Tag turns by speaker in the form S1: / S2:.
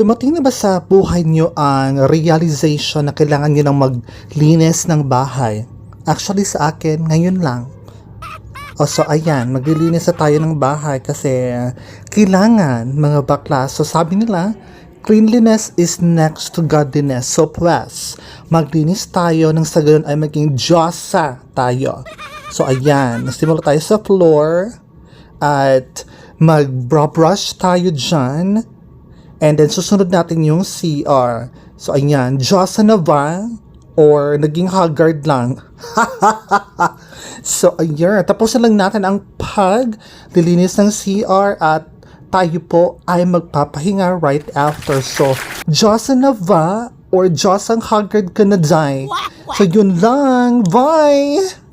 S1: Dumating na ba sa buhay niyo ang realization na kailangan niyo nang maglinis ng bahay? Actually sa akin, ngayon lang. So ayan, maglilinis na tayo ng bahay kasi kailangan mga bakla. So sabi nila, cleanliness is next to godliness. So plus, maglinis tayo nang sa ganun ay maging Diyosa tayo. So ayan, nasimula tayo sa floor at mag-brush tayo dyan. And then, susunod natin yung CR. So, ayan. Diyosa na ba? Or naging haggard lang? So, ayan. Tapos na lang natin ang paglilinis ng CR at tayo po ay magpapahinga right after. So, Diyosa na ba? Or Diyosang haggard ka na dyan? So, yun lang. Bye!